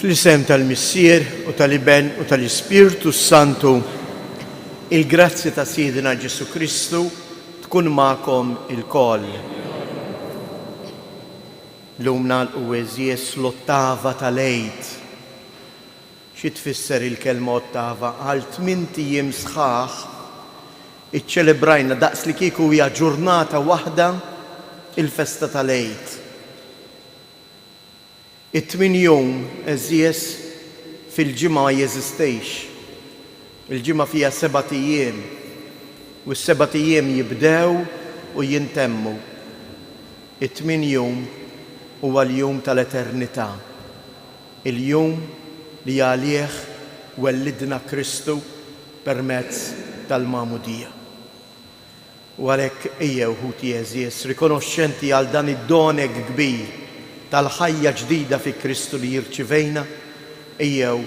Fl-isem tal-Missier u tal-Iben u tal-Ispirtu Santu, il-grazzja ta' Sidina Ġesu Kristu tkun magħkom il-koll. L-lum nagħlqu eżies l-ottava tal-Eid. Xi tfisser il-kelma ottava? Għal 8 ijiem sħaħ iċċelebrajna daqs li kieku hija ġurnata waħda il-festa tal-Eid. It-8 jum eżies fil-ġimgħa ma jeżistejx. Il-ġimgħa fiha 7 ijiem u s-7 ijiem jibdew u jintemmu. It-8 jum huwa l-jum tal-eternità. Il-jum li għalih wellidna Kristu permezz tal-Magħmudija. U għalhekk ejjew ħuti eżies rikonoxxenti għal dan id-donek kbir tal-ħajja ġdida fi Kristu li jirċivejna, ejjew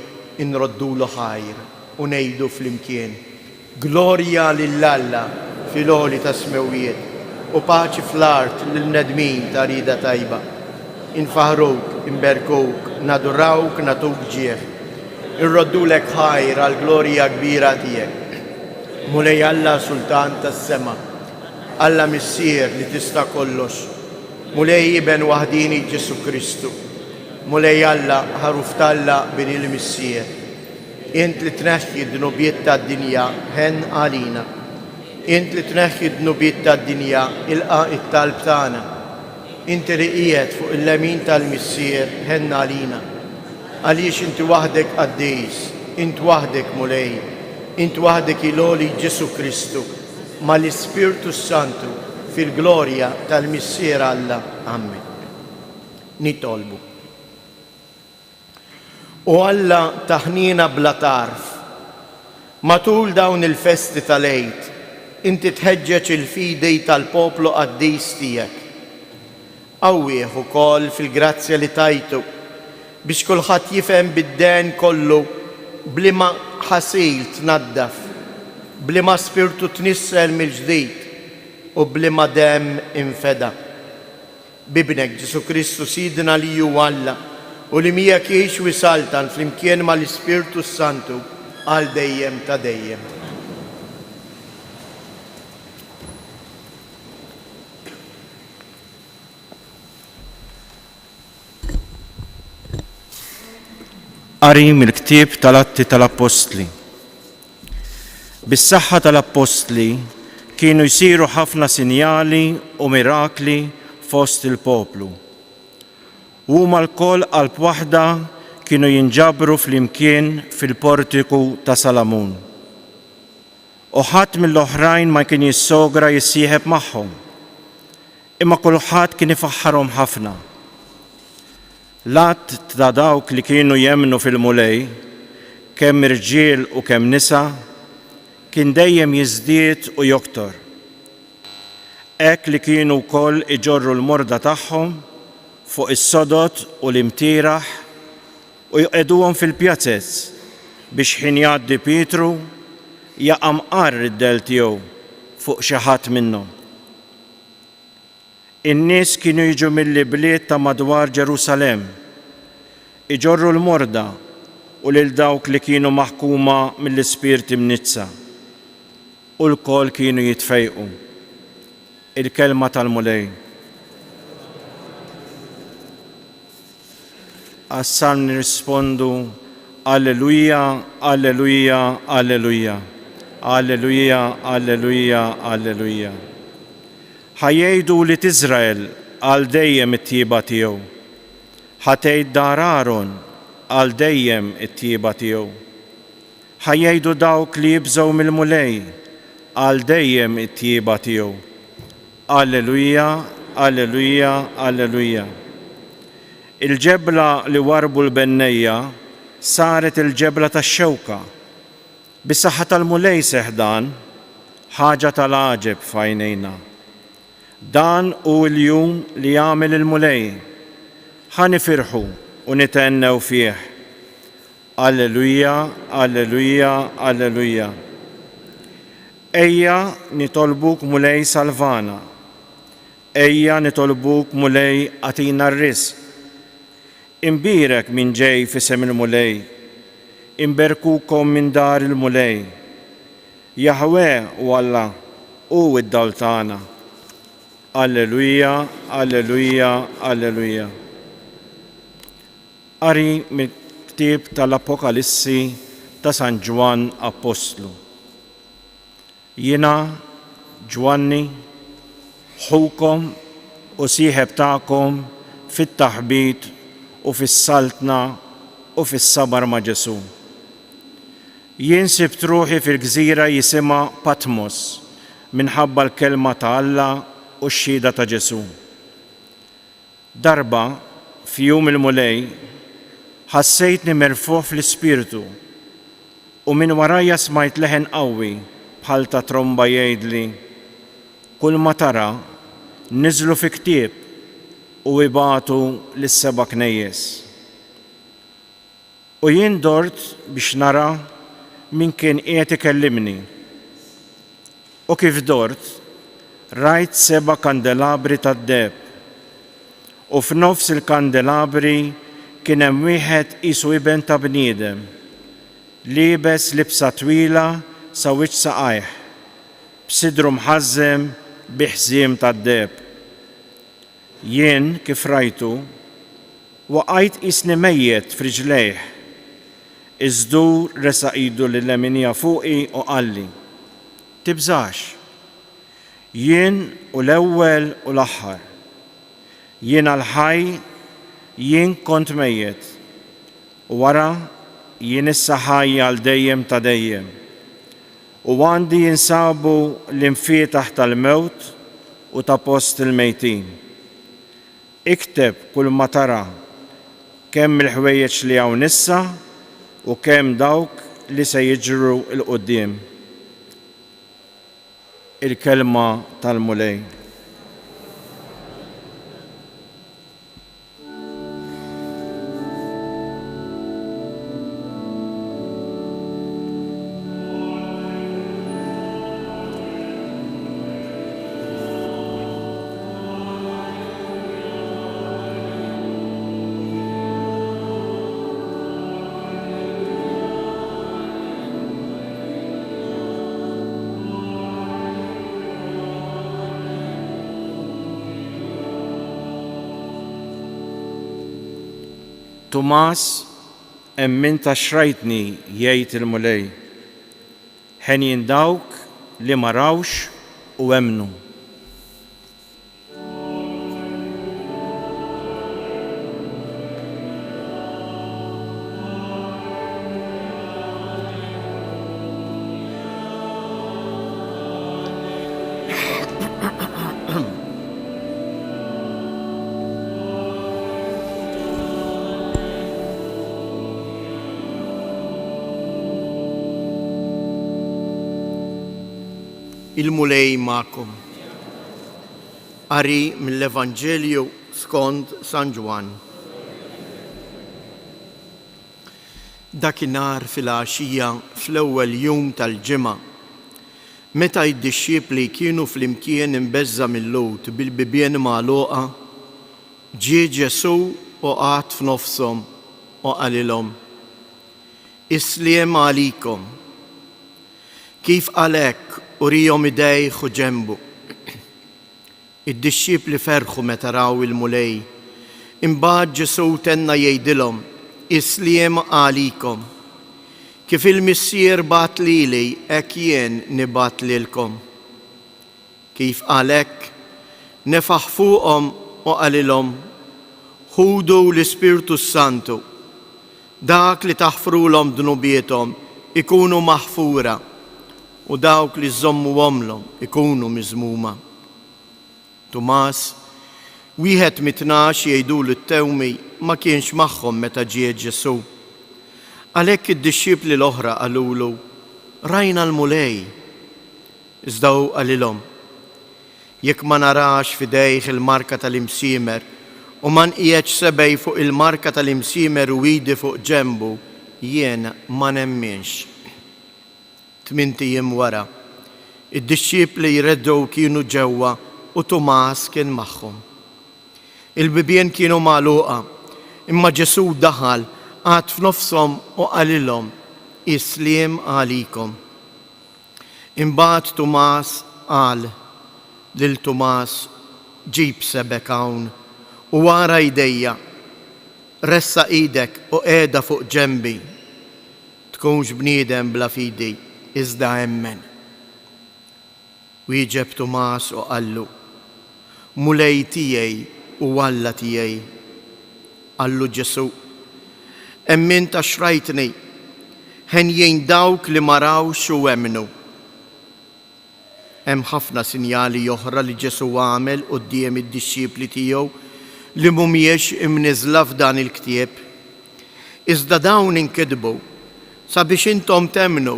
inroddulu ħajr u ngħidu flimkien: Glorja lill-Alla fil-għoli ta' smewijiet u paċi fl-art lil-nedmin ta' rida tajba. Infaħruk, inberkuk, nadurawk, natuk ġieħ. Irroddulek ħajr għal-glorja kbira tiegħek. Mulej Alla Sultan tas-sema, Alla Missier li tista' kollox. Mulej Iben waħdini Ġesu Kristu. Mulej Alla ħaruf talla bin il-Missier. Int li tneħħi d-nubiet tad-dinja ħen għalina. Int li tneħħi d-nubiet tad-dinja ilqa it-talb tagħna. Inti li qiegħed fuq il-lemin tal-Missier ħen għalina. Għaliex inti waħdek qaddejs, int waħdek mulej, int waħdek il-għoli Ġesu Kristu mal-Ispirtu Santu fil-glorja tal-Missier Alla. Amen. Nitolbu. U Alla taħnina bla tarf. Matul dawn il-festi tal-Eid, inti tħeġġeġ il-fidej tal-poplu qaddis tiegħek. Qawwih ukoll fil-grazzja li tajtu biex kulħadd jifhem bid-den kollu bliema ħasil tnaddaf, bliema spirtu tnissel mill-ġdid u bliema demm infeda. Bibnek Ġesu Kristu Sidna li hu Alla u li miegħek jgħix wisaltan flimkien mal-Ispirtu Santu għal dejjem ta' dejjem. Qari mill-ktieb tal-Atti tal-Apostli. Bis-saħħa tal-Apostli kienu jsiru ħafna sinjali u mirakli fost il-poplu. Huma l-koll qalb waħda kienu jinġabru flimkien fil-portiku ta' Salamun. U ħadd mill-oħrajn ma kien jissogra jissieħeb magħhom, imma kulħadd kien ifaħħarhom ħafna. L-att ta' dawk li kienu jemmnu fil-mulej, kemm irġiel u kemm nisa, kien dejjem jiżdied u joktor. Hekk li kienu wkoll iġorru l-morda tagħhom fuq is-sodod u l-imtieraħ u jqegħduhom fil-pjazzezz biex ħin jgħaddi Pietru jaqam qarr id-del tiegħu fuq xi ħadd minnhom. In-nies kienu jiġu mill-bliet ta' madwar Ġerusalemm, iġorru l-morda u lil dawk li kienu maħkuma mill-ispirti mnizza. U l-kol kienu jitfejqu. Il-kelma tal-mulej. Assar nirrispondu: Alleluja, Alleluja, Alleluja. Alleluja, Alleluja, Alleluja. Ħajjgħidu li Iżrael għal dejjem it-tjieba tiegħu. Ħatgħid dar Aaron għal dejjem it-tjieba tiegħu. Ħajjgħidu dawk li jibżgħu mill-mulej għal dejjem it-tjieba tiegħu. Alleluja, Alleluja, Alleluja. Il-ġebla li warbu l-bennejja saret il-ġebla tax-xewka. Bis-saħħa tal-mulej seħdan, ħaġa tal-għaġeb f'għajnejna. Dan hu l-jum li jagħmel il-mulej. Ħanifirħu u nitennew fih. Alleluja, Alleluja, Alleluja. Ejja nitolbuk mulej salvana. Ejja nitolbuk mulej atina r-rizq. Imbirek min ġej fisem il-mulej, imberkukom min dar il-mulej. Jahwe u Alla u id-dal tagħna. Alleluja, alleluja, alleluja. Qari mill-ktieb tal-Apokalissi ta' San Ġwan Apostlu. Jiena, Ġwanni, ħukom u sieħeb tagħkom fit-taħbit u fis-saltna u fis-sabar ma' Ġesu. Jien sibt ruħi fil-gżira jisimha Patmos minħabba l-kelma ta' Alla u x-xhieda ta' Ġesu. Darba f'jum il-mulej ħassejtni merfuħ fl-ispirtu u minn warajja smajt leħen qawwi bħal ta' tromba jgħidli: kull ma tara niżlu fi ktieb u ibatu lis-seba' knejjes. U jien dort biex nara min kien qiegħed ikellimni. U kif dort, rajt 7 kandelabri tad-deheb. U f'nofs il-kandelabri kien hemm wieħed qisu iben ta' bniedem, liebes libsa twila sa wiċċ saqajh, b'sidru mħażżem bi ħżiem tad-deheb. Jien kif rajtu, waqajt qisni mejjed f'riġlejh. Iżdur resa' idu lill-leminija fuqi u qalli: tibżax, jien u l-ewwel u l-aħħar. Jien għall-ħaj, jien kont mejjed, u wara jien issa ħaj għal dejjem ta' dejjem. U għandi jinsabu l-infietaħ tal-mewt u ta' post il-mejtin. Ikteb kull ma tara, kemm il-ħwejjeġ li hawn issa u kemm dawk li se jiġru l-qudiem. Il-kelma tal-mulej. Tumas emmin ta' xrajtni jgħid il-mulej, ħenjin dawk li ma rawx u emnu. Il-mulej ma'kom. Qari mill-Evanġelju skont San Ġwan. Dakinhar fil-għaxija fl-ewwel jum tal-ġimgħa, meta d-dixxiepli kienu flimkien imbeżża mill-lut bil-bibien magħluqa, ġie Ġesu u qgħad f'nofshom u qalilhom: Isliem għalikom. Kif għalhekk urihom idejh u ġenbu. Id-dixxiepli ferħu meta raw il-mulej. Imbagħad Ġesu tenna jgħidilhom: Isliem għalikom. Kif il-Missier bat lili, hekk jien nibgħat lilkom. Kif għalhekk nefaħ fuqhom u qalilhom: ħudu l-Ispirtu Santu. Dak li taħfrulhom dnubiethom ikunu maħfura, u dawk li żommu għomlhom ikunu miżmuma. Tumas, wieħed mit-12 jgħidulu t-tewmi, ma kienx magħhom meta ġie Ġesu. Għalhekk id-dixxiepli l-oħra qalulu: rajna l-mulej. Iżda hu qalilhom: jekk ma narax f'idejh il-marka tal-imsiemer u ma nqiegħdx sebgħi fuq il-marka tal-imsiemer u iedi fuq ġenbu, jien ma nemminx. 8 ijiem wara, id-dixxiepli jreddew kienu ġewwa u Tumas kien magħhom. Il-bibien kienu magħluqa, imma Ġesu daħal għad f'nofshom u qalilhom isliem għalikom. Imbagħad Tumas qal lil Tumas ġib sebek hawn u wara jdejja, ressa idek u qiegħda fuq ġenbi. Tkunx bniedem bla fidi, iżda emmen. Wieġeb Tumas u qallu, mulej tiegħi u Alla tiegħi. Qallu Ġesu, emmin ta' xrajtni, ħenjejn dawk li ma rawx u emmnu. Hemm ħafna sinjali oħra li Ġesu għamel quddiem id-dixxipli tiegħu li mhumiex imniżla f'dan il-ktieb. Iżda dawn inkitbu sabiex intom temnu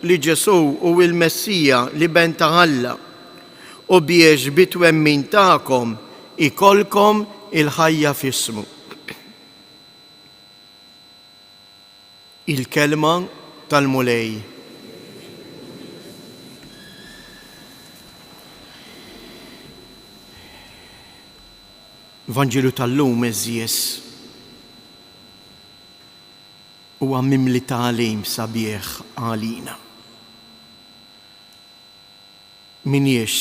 li Ġesu hu l-Messija li ben ta' Alla u biex bit-twemmin tagħkom ikolkom il-ħajja f'ismu. Il-kelma tal-mulej. Vanġelu tal-lum eżjes huwa mimli tagħlim sabiħ għalina. Minniex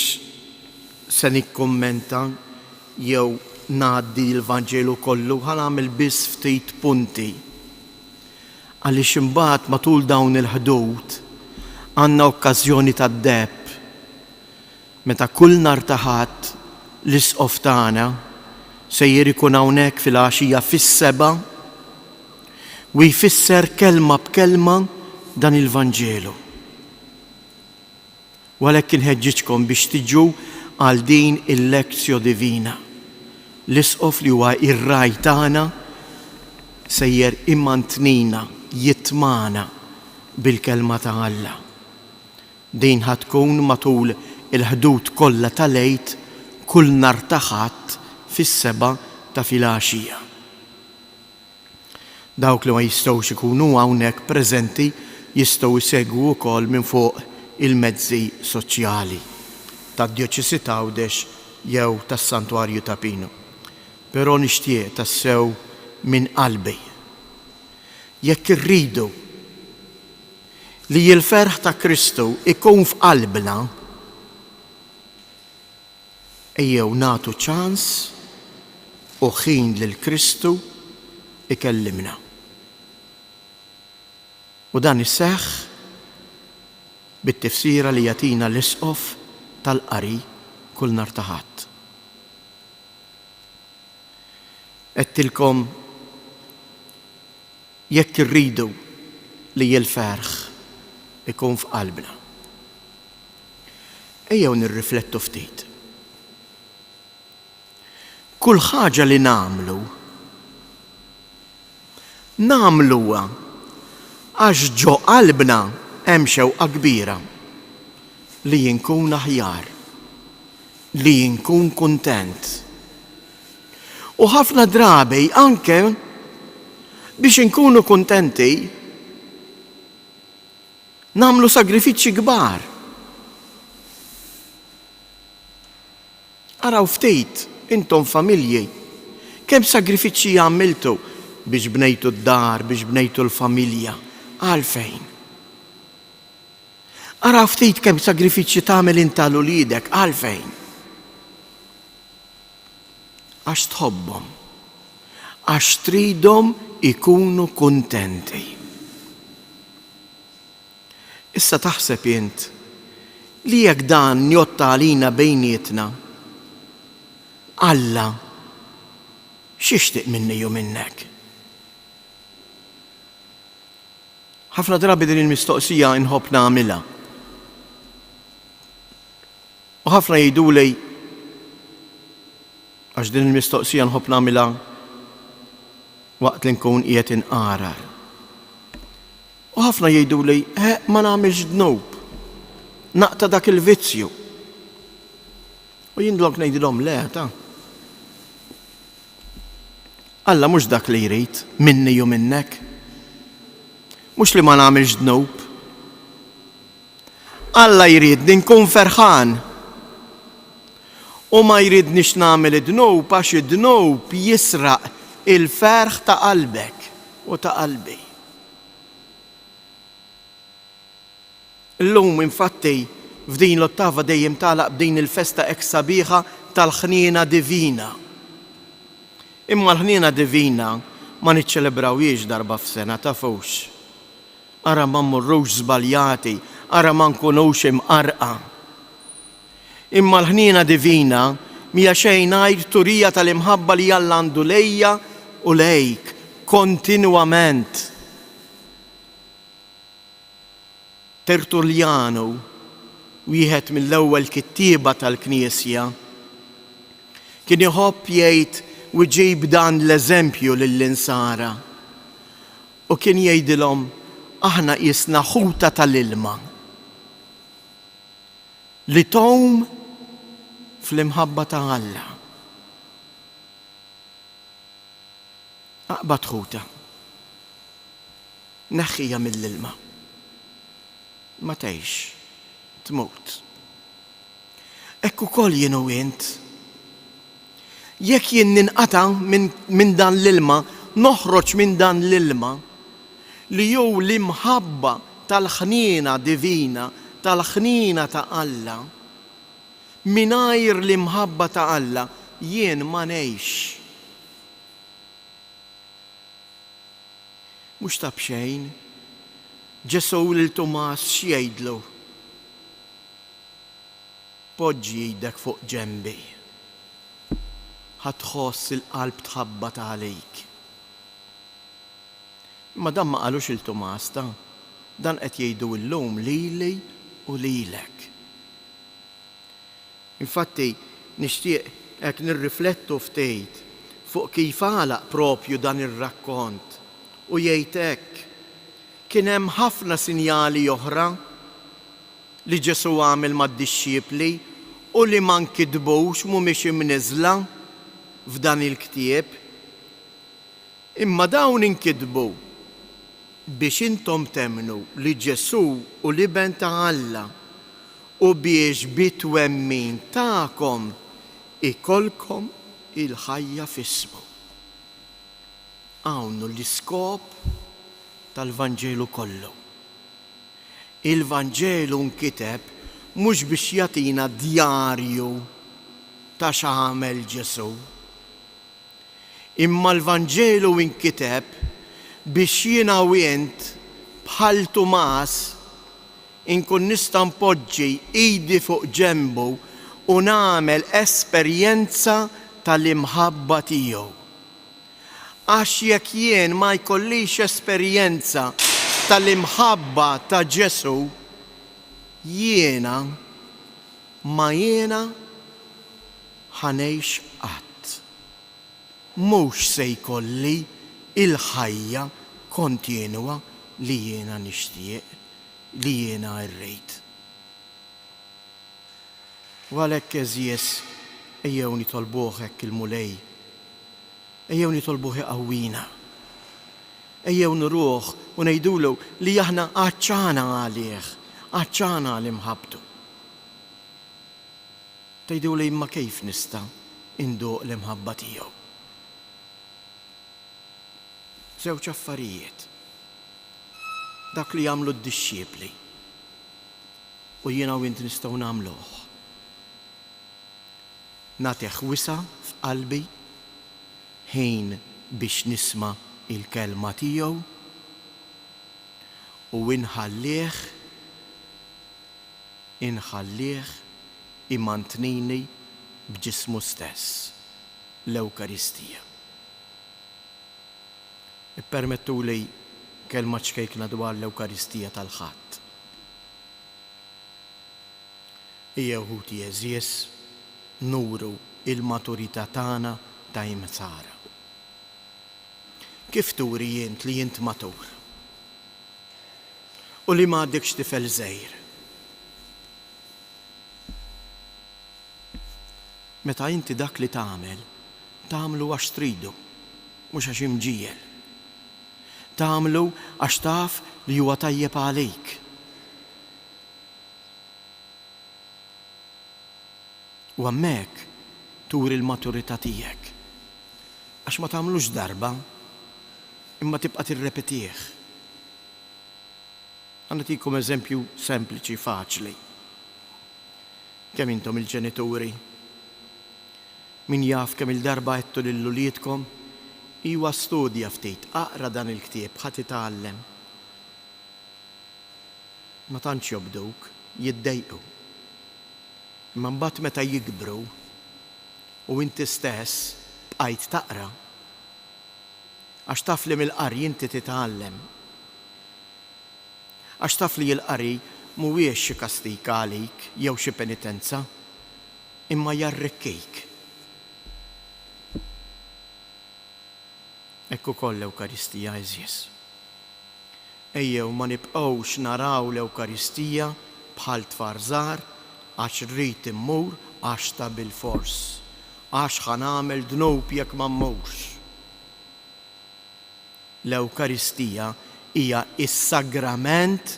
se nikkummenta jew ngħaddi l-Vanġelu kollu, ħanagħmel biss ftit punti. Għaliex imbagħad matul dawn il-ħdud għandna okkażjoni tad-debb meta kull nhar ta' Ħadd l-isqof tagħna sejjer ikun hawnhekk fil-għaxija fis-7 u jfisser kelma b'kelma dan il-Vanġelu. U għalhekk inħeġġiġkom biex tiġu għal din il-lezzjo divina. L-isqof li huwa ir-raj tagħna sejjer immantnina, jitmana bil-kelma ta' Alla. Din ħatkun matul il-ħdud kollha tal-lejl kull nhar ta' Ħadd fis-7 ta' filgħaxija. Dawk li ma jistgħux ikunu hawnhekk preżenti jistgħu jsegwu wkoll minn fuq il-mezzi soċjali tad-Djoċesi ta' Għawdex jew tas-Santwarju ta' Pino. Però nixtieq tassew minn qalbi. Jekk irridu li l-ferħ ta' Kristu ikun f'qalbna, ejjew nagħtu ċans u ħin lil Kristu ikellimna. U dan iseħħ bit-tifsira li jagħtina l-isqof tal-qari kull nhar ta' Ħadd. Qedtilkom jekk irridu li l-ferħ ikun f'qalbna. Ejjew nirriflettu ftit. Kull ħaġa li nagħmluha għax ġo qalbna hemm xewqa kbira li jinkun aħjar, li jinkun kuntent. U ħafna drabi anke biex inkunu kuntenti nagħmlu sagrifiċċji kbar. Araw ftit intom familji kemm sagrifiċċji għamiltu biex bnejtu d-dar, biex bnejtu l-familja. Għalfejn? Araw ftit kemm sagrifiċċji tagħmel inta l uliedek. Għalfejn? Għax tħobbhom, għax tridhom ikunu kuntenti. Issa taħseb int li jekk dan njotta għalina bejnietna, Alla x'ixtieq minni u minnek? Ħafna drabi din il-mistoqsija inħobb nagħmilha. U ħafna jgħiduli għax din il-mistoqsija nħobb nagħmilha waqt li nkun qiegħed inqarar. U ħafna jgħiduli ma nagħmilx dnub, naqta dak il-vizzju. U jien dlok ngħidilhom le ta' Alla mhux dak li jrid minni u minnek. Mhux li ma nagħmilx dnub. Alla jridni nkun ferħan. U ma jridniex nagħmel id-dnub għax id-dnub jisraq il-ferħ ta' qalbek u ta' qalbi. Illum infatti f'din l-ottava dejjem tagħlaq b'din il-festa hekk sabiħa tal-ħniena divina. Imma l-ħniena divina ma niċċelebrawhiex darba f'sena tafux. Ara ma mmurrux żbaljati, ara ma nkunux imqarqa. Imma l-ħniena divina mija xejn ngħid turija tal-imħabba li Alla għandu lejja u lejk kontinwament. Tertuljanu, wieħed mill-ewwel kittieba tal-Knisja, kien iħobb jgħid u ġib dan l-eżempju lill-insara u kien jgħidilhom aħna qisna ħuta tal-ilma li tom fl-imħabba ta' Alla. Aqbad ħuta, neħħija mill-ilma, ma tgħix, tmut. Hekk ukoll jien u int, jekk jien ninqata' minn dan l-ilma, noħroġ minn dan l-ilma li jew l-imħabba tal-ħniena divina, tal-ħniena ta' Alla, mingħajr l-imħabba ta' Alla jien ma ngħix. Mhux ta' bxejn, Ġesu lil Tumas x'jgħidlu? Poġġi jdek fuq ġenbi, ħatħoss il-qalb tħabbat għalik. Ma dan ma qalux il-Tumas dan qed jgħidu llum lili u lilek. Infatti nixtieq hekk nirriflettu ftit fuq kif għalaq propju dan ir-rakkont u jgħid hekk. Kien hemm ħafna sinjali oħra li Ġesu għamel mad-dixxiepli u li ma nkitbux mhumiex imniżla f'dan il-ktieb. Imma dawn inkitbu biex intom temnu li Ġesu u l-Iben ta' Alla u biex bit-twemmin tagħkom ikolkom il-ħajja f'ismu. Hawn l-iskop tal-Vanġelu kollu. Il-Vanġelu nkiteb mhux biex jagħtina djarju ta' x'għamel Ġesu. Imma l-Vanġelu nkiteb biex jiena u int bħal Tumas inkun nista' npoġġi idi fuq ġenbu u nagħmel esperjenza tal-imħabba tiegħu. Għax jekk jien ma jkollix esperjenza tal-imħabba ta' Ġesu, jiena ħanejx qatt. Mhux se jkolli il-ħajja kontinwa li jiena nixtieq, li jiena rrid. U għalhekk eżies ejjew nitolbuh hekk il-mulej. Ejjew nitolbuh iqawwina. Ejjew nuruh u ngħidulu li aħna għaċċana għalih, għaċċana l-imħabtu. Tgħiduli imma kif nista' induq l-imħabba tiegħu. Żewġ affarijiet. Dak li jagħmlu d-dixxiepli u jiena u int nistgħu nagħmluh. Nagħtih wisa f'qalbi ħin biex nisma' il-kelma tiegħu u inħallih imantnini b'ġismu stess, l-Ewkaristija. Ippermettuli kelma ċkejkna dwar l-Ewkaristija tal-Ħadd. Ejjew ħuti eżies nuru il-maturità tagħna ta' imsara. Kif turi jint li jint matur? U li m'għadekx tifel żgħir. Meta inti dak li tagħmlu għax tridu, mhux għax imġiel. Tagħmlu għax taf li huwa tajjeb għalik. U hemmhekk turi l-maturità tiegħek. għax ma tagħmlux darba, imma tibqa' tirrepetih. Nagħtikom eżempju sempliċi faċli. Kemm intom il-ġenituri, min jaf kemm il-darba għedtu lill-uliedkom, iwa studja ftit, aqra dan il-ktieb, ħadd itgħallem. Ma tantx jobduk, jiddejqu. Imma mbagħad meta jikbru u inti stess bqajt taqra, għax taf li mill-qari inti titgħallem. Għax taf li l-qari mhuwiex xi kastika għalik jew xi penitenza, imma jarrikkejk. Ekku koll l-Ewkaristija eżies. Ejjew ma nibqgħux naraw l-Ewkaristija bħal tfal żgħar għax rrid immur għax ta' bil-fors, għax ħanamel dnub jekk ma mmurx. L-Ewkaristija hija is-sagrament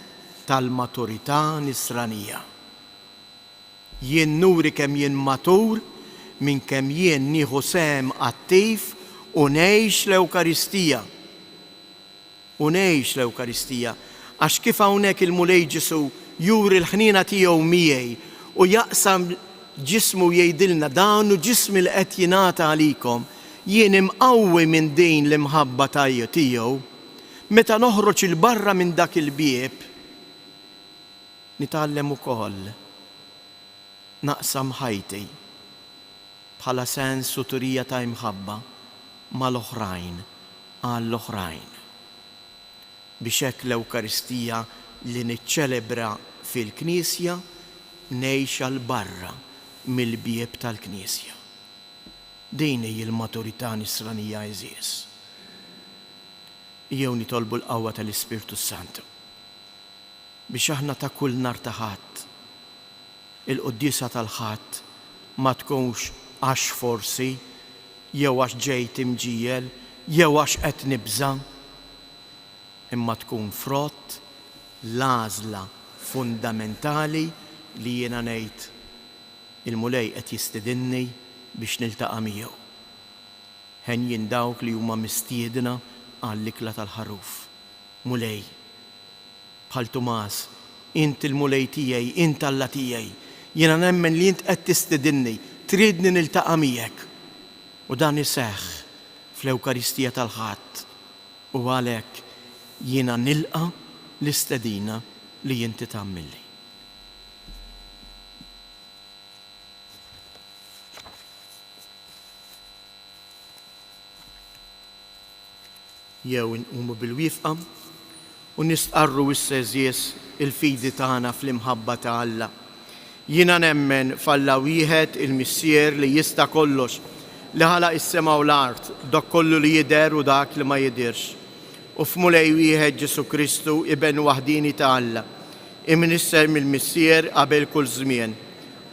tal-maturità nisranija. Jien nuri kemm jien matur minn kemm jien nieħu sehem attiv u ngħix l-Ewkaristija. U ngħix l-Ewkaristija għax kif hawnhekk il-Mulej Ġesu juri l-ħnina tiegħu miegħi u jaqsam ġismu jgħidilna dan hu ġismi li qed jingħata għalikom, jien imqawwi minn din l-imħabba tiegħu, meta noħroġ il-barra minn dak il-bieb, nitgħallem ukoll naqsam ħajti bħala sens u turija ta' imħabba mal-oħrajn għall-oħrajn. Biex hekk l-Ewkaristija li niċċelebra fil-Knisja ngħix għal barra mill-bieb tal-Knisja. Din hi l-maturità nisranija eżies. Jew nitolbu l-qawwa tal-Ispirtu Santu biex aħna ta' kull nhar ta' Ħadd il-qudiesa tal-Ħadd ma tkunx għax forsi jew għax ġejt imġiel jew għax qed nibża, imma tkun frott l-għażla fundamentali li jiena ngħid il-Mulej qed jistidinni biex niltaqa' miegħu. Ħen dawk li huma mistiedna għall-ikla tal-ħaruf. Mulej, bħal Tumas, int il-Mulej tiegħi, int Alla tiegħi, jiena nemmen li int qed tistidinni, tridni niltaqa' miegħek. U dan iseħħ fl-Ewkaristija tal-Ħadd u għalhekk jiena nilqa' l-istedina li inti tagħmilli. Jew inqumu bil-wifqa u nistqarru issa eżies il-fidi tagħna fl-imħabba ta' Alla. Jiena nemmen f'Alla wieħed il-Missier li jista' kollox, li ħalaq is-sema u l-art, dak kollu li jidher u dak li ma jidirx. U f'Mulej wieħed Ġesu Kristu iben waħdini ta' Alla, imnisser mill-Missier qabel kull żmien.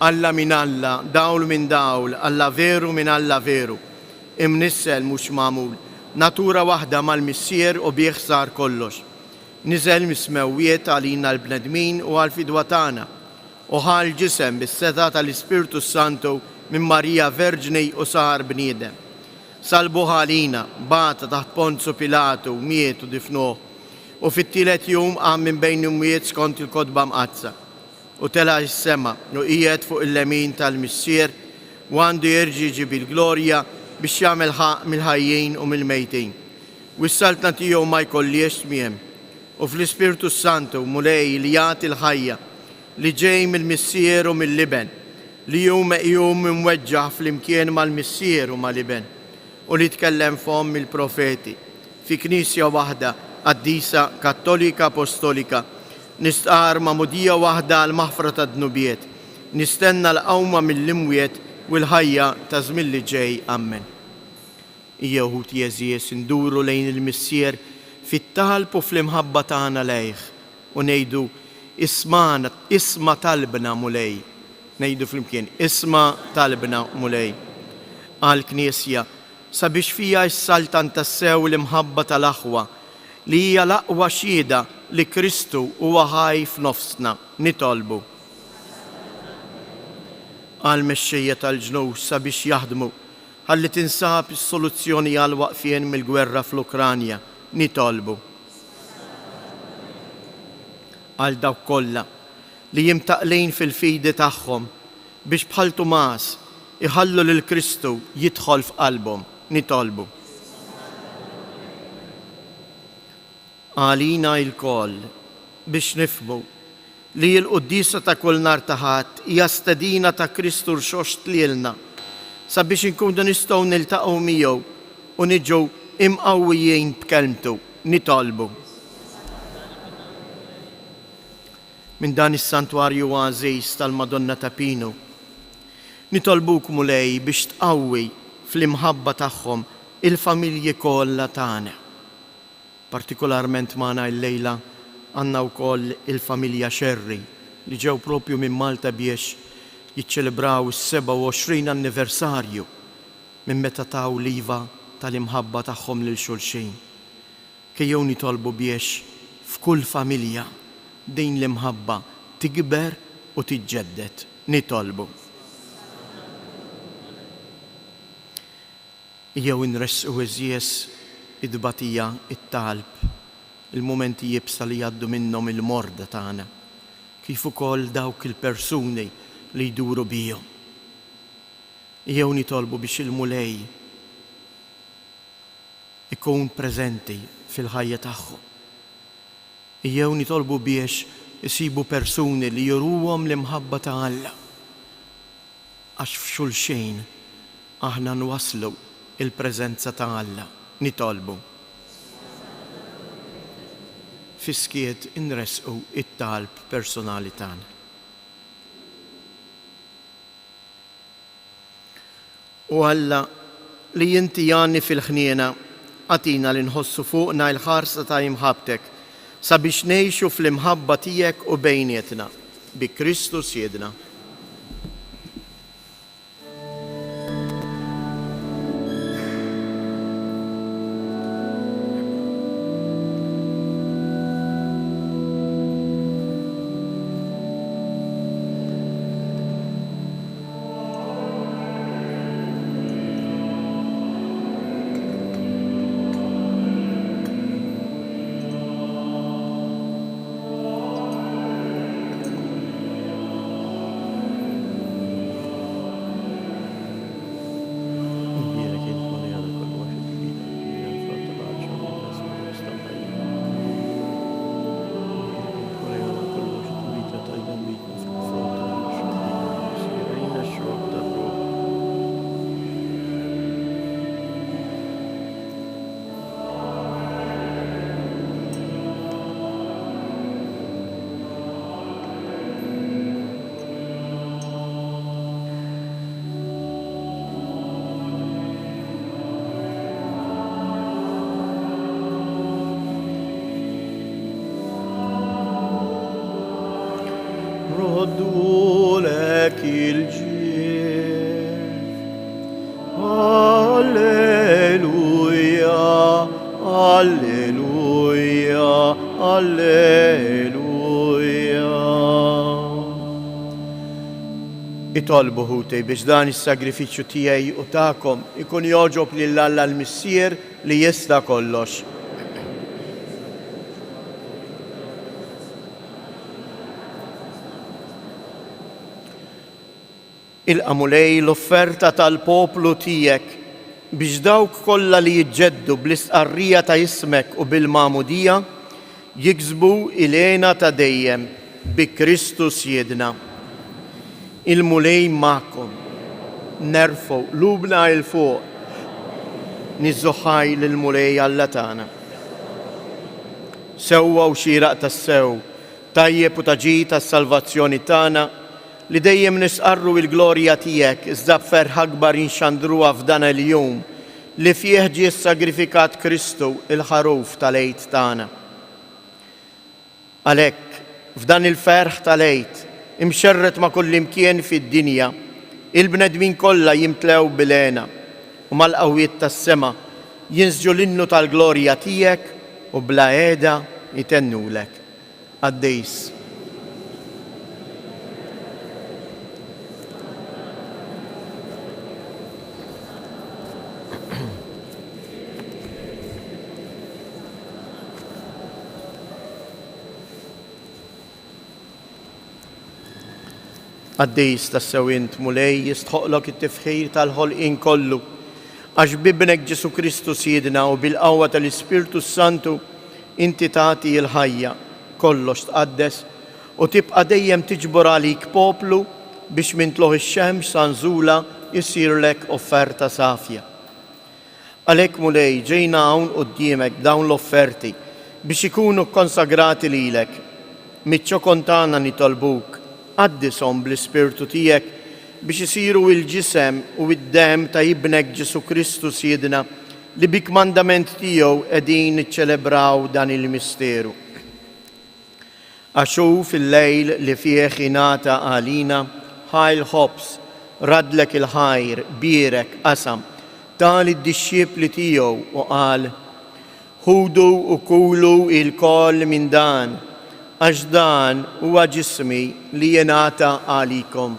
Alla minn Alla, dawl minn dawl, Alla veru minn Alla veru. Imnissel mhux magħmul, natura waħda mal-Missier u bih sar kollox. Niżel mismewwiet għalina l-bnedmin u għal-fidwa tagħna u ħal ġisem bis-seta tal-Ispirtu Santu minn Marija Verġni u sar bniedem. Salbuh għalina, bata taħt Ponzu Pilatu, miet u difnuh, u fit-tielet jum qam minn bejn imwiet skont il-kotba mqazza. U tela s-sema u qiegħed fuq il-lemin tal-Missier u għandu jerġi' jġib il-glorja biex jagħmel ħaq mill-ħajjin u mill-mejtin. U s-saltna tiegħu ma jkollix tmiem. U fl-Ispirtu Santu Mulej li jagħti l-ħajja li ġej mill-Missier u mill-liben, li jum imweġġaħ fl-imkien mal-Missier u mal-liben, u li tkellem fhom mill-profeti fi Knisja waħda qaddisa Kattolika Apostolika, nistqar ma'mudija waħda għal maħfra ta' dnubiet, nistenna l-qawma mill-imwiet u l-ħajja ta' żmien li ġej. Amen. Ejjew jeżies induru lejn il-Missier fit-talb u fl-imħabba tagħna lejh u ngħidu isma' talbna Mulej. Ngħidu flimkien isma' talbna Mulej. Għall-Knisja sabiex fija s-saltan tassew l-imħabba tal-aħwa li hija l-aqwa xhieda li Kristu huwa ħaj f'nofsna nitolbu. Għall-mexxejja tal-ġnus sabiex jaħdmu ħalli tinsab is-soluzzjoni għal waqfien mill-gwerra fl-Ukranja. Nitolbu għal dawk kollha li jimtaqlin fil-fidi tagħhom biex bħal Tumas iħallu lil Kristu jidħol f'qalbhom. Nitolbu għalina l-koll biex nifhmu li l-qudiesa ta' kull nhar ta' Ħadd hija stedina ta' Kristu rxoxt lilna sabiex inkunu nistgħu niltaqgħu miegħu u niġu imqawwijin b'kelmtu. Nitolbu minn dan is-santwarju għażiż tal-Madonna ta' Pinu. Nitolbuk mulej biex tqawwi fl-imħabba tagħhom il-familji kollha tagħna. Partikolarment magħna llejla għandna wkoll il-familja Xerri li ġew propju minn Malta biex jiċċelebraw is-27 anniversarju minn meta taw liva tal-imħabba tagħhom lil xulxin. Kejjew nitolbu biex f'kull familja din l-imħabba tikber u tiġġedded. Nitolbu. Jew inresqu iżjes id-batija, it-talb, il-momenti jibsa li jgħaddu minnhom il-morda tagħna, kif ukoll dawk il-persuni li jduru bihom. Jew nitolbu biex il-mulej ikun preżenti fil-ħajja tagħhom. Jew nitolbu biex isibu persuni li juruhom l-imħabba ta' Alla, għax f'xulxejn aħna nwaslu il-preżenza ta' Alla. Nitolbu. Fiskiet inresqu it-talb personali tagħna. U Alla li inti janni fil-ħniena għatina li nħossu fuqna l-ħarsa ta' imħabtek sabiex ngħixu fl-imħabba tiegħek u bejnietna bi Kristus Siedna. Roddu lek il-ġir. Alleluja, alleluja, alleluja. Itolbu ħutej biex dan is-sagrifiċċju tiegħi u tagħkom ikun joġob lil Alla l-Missier li jista' kollox. Il-qamulej l-offerta tal-poplu tiegħek biex dawk kollha li jiġġeddu bl-istqarrija ta' ismek u bil-magħmudija jiksbu ilena ta' dejjem bi Kristus Siedna. Il-mulej magħkom, nerfgħu qlubna il fuq, niżżoħħaj lill-mulej Alla tagħna. Sewwa u xieraq tas-sew, tajjeb u taġi tas-salvazzjoni tagħna li dejjem nisqarru il-glorja tiegħek iżda b'ferħa akbar inxandruha f'dan il-jum li fih ġie sagrifikat Kristu il-ħaruf tal-għid tagħna. Għalhekk f'dan il-ferħ tal-għid imxerret ma' kull imkien fid-dinja il-bnedmin kollha jimtlew bil-għena u mal-qawwiet tas-sema jinsġu l-innu tal-glorja tiegħek u bla qiegħda jitennulek. Għaddejs. Għaddejs tas-sewint mulej jistħoqlok it-tifħir tal-ħolqien kollu, għax bibnek Ġesu Kristu Siedna u bil-qawwa tal-Ispirtu Santu inti tagħti l-ħajja kollox tqaddes u tibqa' dejjem tiġbor għalik poplu biex mintluħ ix-xemx sanżula jsirlek offerta safja. Għalhekk mulej ġejna hawn quddiemek dawn l-offerti biex ikunu konsagrati lilek. Miċ-ċokon tagħna nitolbuk għaddishom bl-Ispirtu tiegħek biex isiru l-ġisem u d-dem ta' ibnek Ġesu Kristu Siedna li bik mandament tiegħu qegħdin niċċelebraw dan il-misteru. Għaxu fil-lejl li fih ingħata għalina ħajl ħobs, radlek il-ħajr, birek, qasam, tal id-dixxiepli tiegħu u qal: ħudu u kulu il-koll minn dan, għax dan huwa ġismi li jingħata għalikom.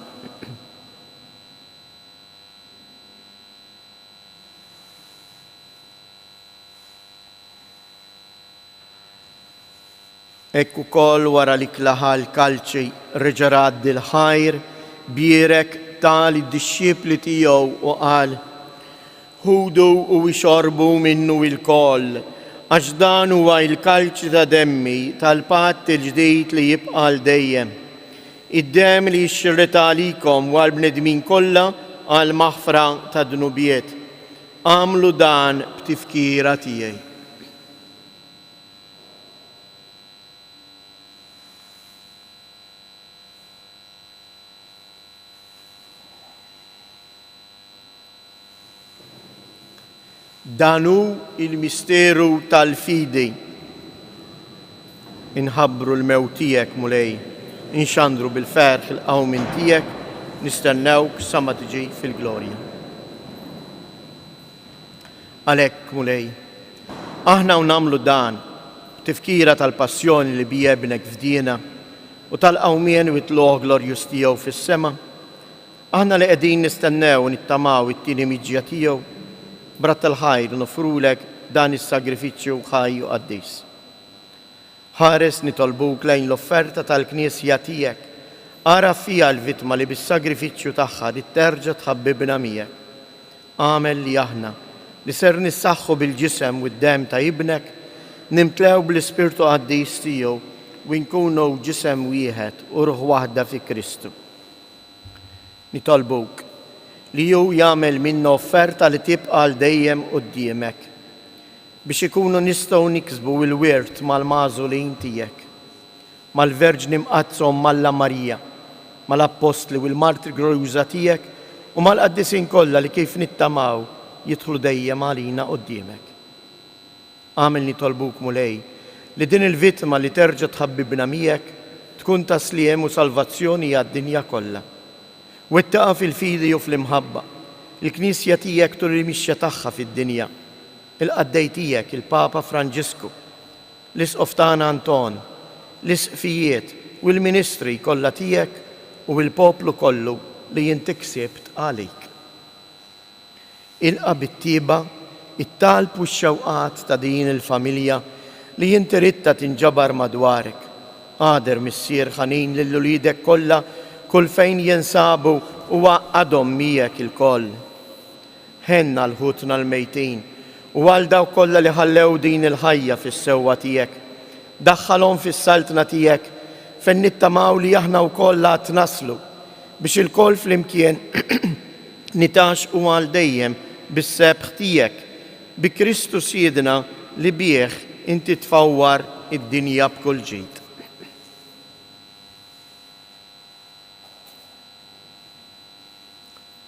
Ekk ukoll wara li klaħa l-kalċi reġa' raddi l-ħajr, birek tal id-dixxiepli tiegħu u qal: ħudu u ixorbu minnu il-koll, għax dan huwa l-kalċi ta' demmi tal-patt il-ġdid li jibqa' l dejjem. Id-dem li jixxirret għalikom u għall-bnedmin kollha għal maħfra ta' dnubiet. Għamlu dan b'tifkira tiegħi. Danu il-misteru tal-fidi. Inħabbru l-mewt tiegħek mulej, inxandru bil-ferħ il-qawmin tiegħek, nistennewk sa ma tiġi fil-glorja. Għalhekk mulej, aħna nagħmlu dan tifkira tal-passjoni li bija ibnek fdina u tal-qawmien witluh glorjus tiegħu fis-sema. Aħna li qegħdin nistennew nittamaw it-tieni miġja tiegħu brat tal-ħajr nofrulek dan is-sagrifiċċju ħaj u qaddis. Ħares nitolbuk lejn l-offerta tal-Knisja tiegħek, ara fija l-vittma li bis-sagrifiċċju tagħha li terġa' tħabbibna miegħek. Għamel li aħna li ser nissaħħu bil-ġisem u d-dem ta' ibnek, nimtlew bl-Ispirtu qaddis tiegħu u nkunu ġisem wieħed u ruħ waħda fi Kristu. Nitolbuk li ju jagħmel minna offerta li tibqa' l dejjem quddiemek biex ikunu nistgħu niksbu l-wirt mal-magħżulin tiegħek, mal-Verġni mqazzhom Malla Marija, mal-Apostli u l-Martri Glorjuża tiegħek u mal-qaddisin kollha li kif nittamaw jidħlu dejjem għalina quddiemek. Għamel nitolbuk mulej li din il-vittma li terġa' tħabbibna miegħek tkun tasliem u salvazzjoni għad-dinja kollha. Wettaqa fil-fidi u fl-imħabba, il-Knisja tiegħek tul il-mixja tagħha fid-dinja, il-qaddej tiegħek il-Papa Franġisku, l-Isqof tagħna Anton, l-isqfijiet u l-ministri kollha tiegħek u l-poplu kollu li inti ksibt għalik. Ilqa bit-tieba it-talb u x-xewqat ta' din il-familja li inti ridta tinġabar madwarek. Qader missier ħanin lill-ulidek kollha kull fejn jinsabu u għadhom miegħek il-koll. Ħenna l-ħutna l-mejtin u għal dawk kollha li ħallew din il-ħajja fis-sewwa tiegħek. Daħħalhom fis-saltna tiegħek fejn nittamaw li aħna wkoll għad naslu biex il-koll flimkien nitaxqu għal dejjem bis-sebħ tiegħek bi Kristu Siedna li bih inti tfawwar id-dinja b'kull ġid.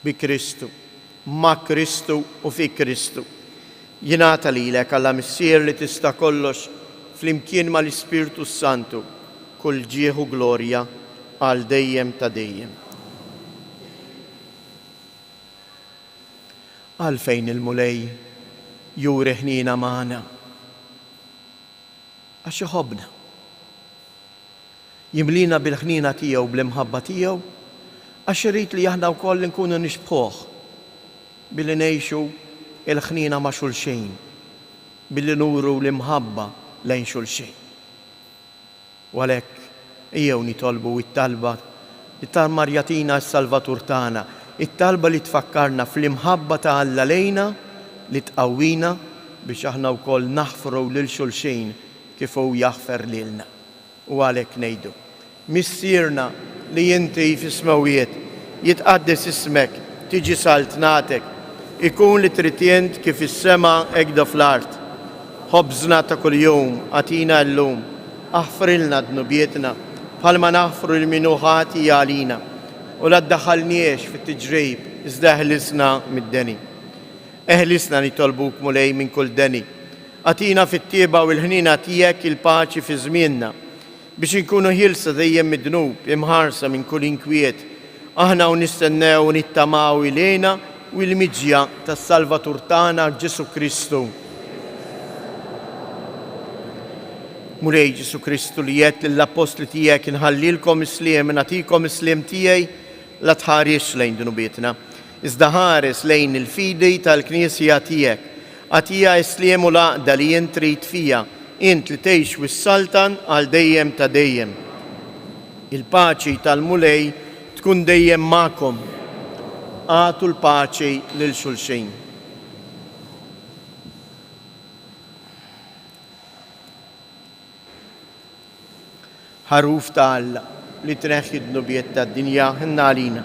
Bi Kristu, ma' Kristu u fi Kristu. Jingħata lilek Alla missier li tista' kollox flimkien mal-Ispirtu Santu kull ġieħ u glorja għal dejjem ta' dejjem. Għalfejn il-mulej juri ħnina magħna għax iħobbna. Jimlina bil-ħnina tiegħu bl-imħabba tiegħu għax irid li aħna wkoll nkunu nixbħuh billi ngħixu il-ħnina ma' xulxejn, billi nuru l-imħabba lejn xulxejn. U għalhekk ejjew nitolbu it-talba it-talba jatina s-Salvatur tagħna, it-talba li tfakkarna fl-imħabba ta' Alla lejna li tqawwina biex aħna wkoll naħfru lil xulxin kif hu jaħfer lilna. U għalhekk ngħidu, missierna li inti fis-smawijiet jitqaddes ismek, tiġi saltnatek, ikun li tritjent kif is-sema hekk fl-art. Ħobżna ta' kuljum għatina llum, aħfrilna dnubietna bħalma naħfru l-minuħati għalina u la ddaħħalniex fit-tiġrib iżda eħlisna mid-deni. Eħlisna nitolbuk mulej minn kull deni. Għatina fit-tieba u l-ħnina tiegħek il-paċi fi żmienna biex inkunu ħilsa dejjem mid-dnub imħarsa minn kull inkwiet. Aħna u nistennew u nittamaw ilejna u l-miġja tas-Salvatur tagħna Ġesu Kristu. Mulej Ġesu Kristu li jett l-apostli tiegħek inħallilkom isliem, nagħtikom isliem tiegħi la tħares lejn dunubietna. Iżda ħares lejn il-fidi tal-Knisja tiegħek. Għatija isliem u laqda li jint trid fija, int li tgħix wis-Saltan għal dejjem ta' dejjem. Il-paċi tal-mulej tkun dejjem magħkom. Għatu l-paċi lil xulxin. Ħaruf ta' Alla li tneħħi d-nubiet tad-dinja ħinna għalina.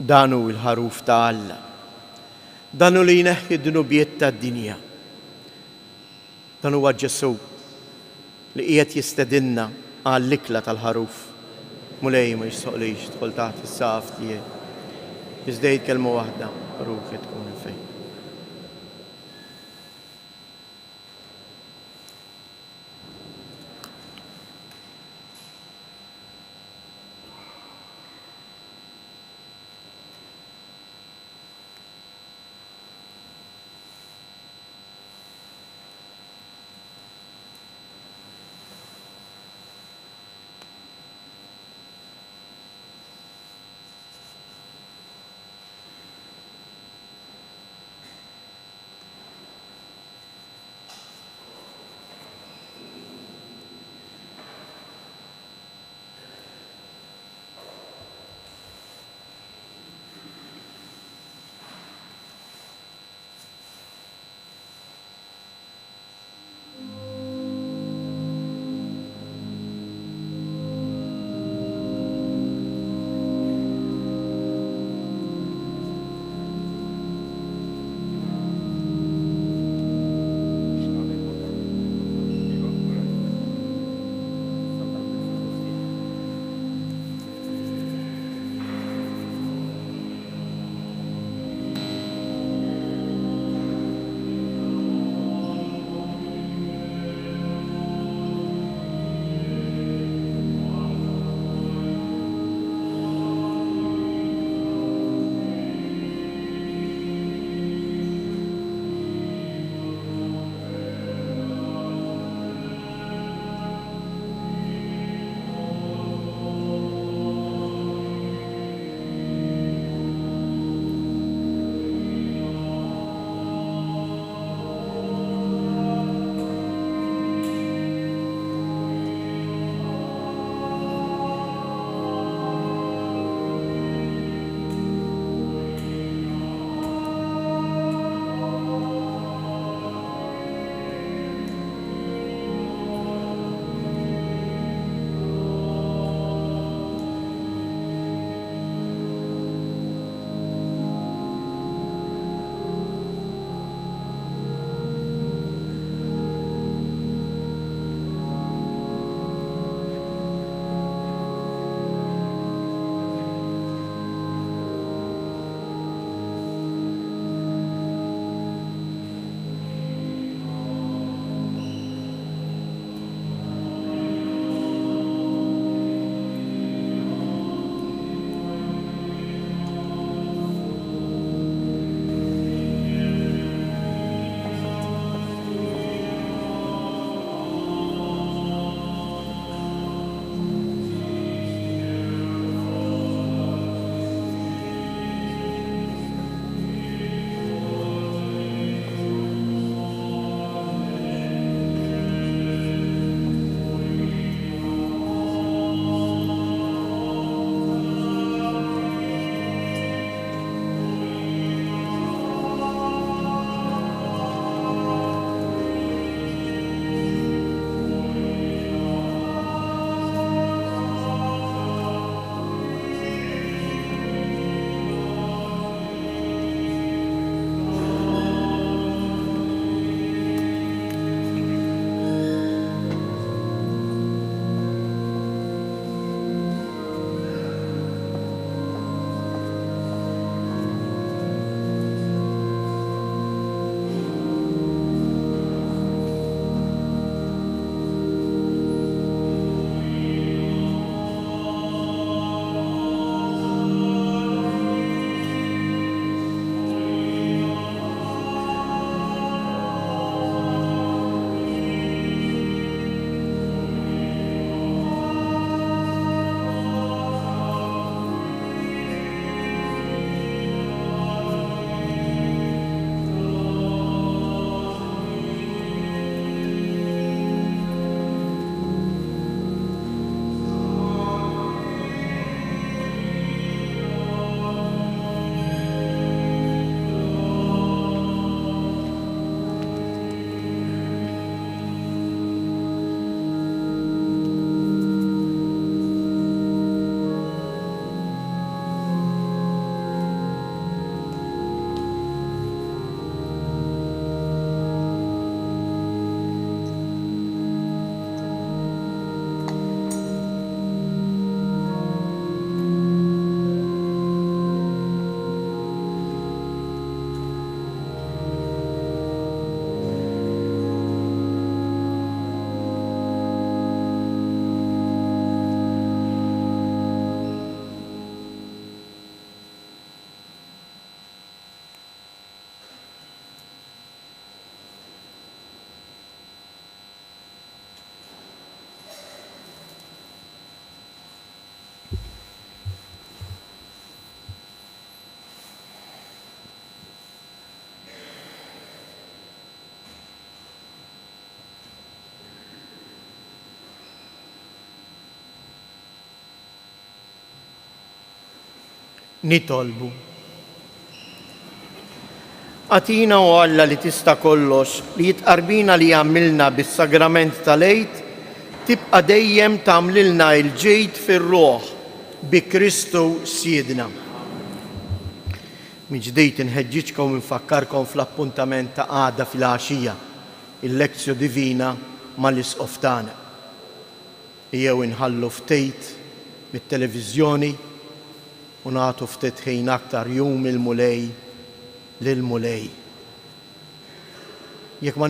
Danu il-ħaruf ta' Alla. Danu li jneħħi d-nubiet tad-dinja. Danu huwa Ġesu li qiegħed jistedinna għall-ikla tal-ħaruf. Mulej ma jixsoqlix tħol taħt is-saf tiegħek. Iżdejt kelma waħda, ruħi tkun fejn. nitolbu. Atina u Alla li tista' kollox li jitqarbina li għamilna bis-sagrament tal-għid tibqa' dejjem tagħmlilna l-ġid fir-ruħ bi Kristu Siedna. Min ġdid inħeġġiġkom u nfakkarkom fl-appuntament ta' għada fil-għaxija, il-lezzjo divina mal-isqof tagħna. Jew inħallu ftit mit-televiżjoni u nagħtu ftit ħin aktar jum il-mulej lil-mulej. Jekk ma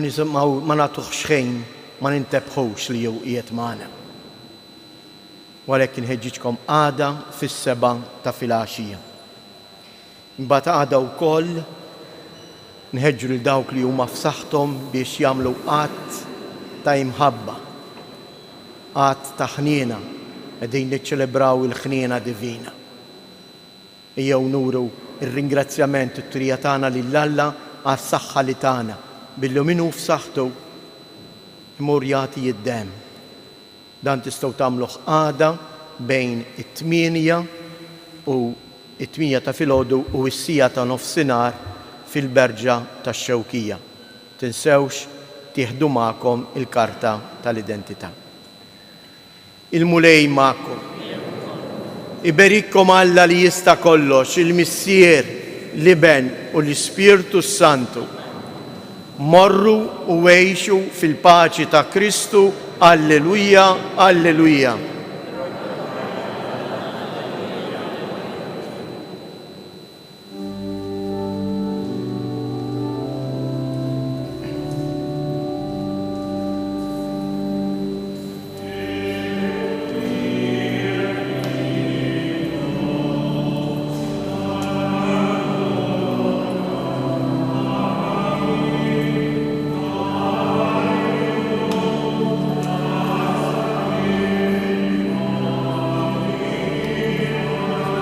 nagħtuhx ħin ma nintebħux li jew qiegħed magħna. Walhekk inħeġġiġkom għada fis-7 ta' filgħaxija. Imbagħad għada wkoll nħeġġu lil dawk li huma f'saħħthom biex jagħmlu qatt ta' imħabba, qatt ta' ħniena qegħdin niċċelebraw il-ħniena divina. Ejjew nuru ir-ringrazzjament it-trija tagħna lill-Alla għas-saħħa li tagħna billi minnu f'saħħtu imur jagħti id-demm. Dan tistgħu tagħmluh għada bejn it-8 u it-8 ta' filgħodu u s-sija ta' nofsinhar fil-berġa tax-Xewkija. Tinsewx tieħdu magħkom il-karta tal-identità. Il-mulej magħkom. Iberikkom Alla li jista' kollox, il-Missier, l-Iben u l-Ispirtu Santu. Morru u għejxu fil-paċi ta' Kristu. Alleluja, alleluja.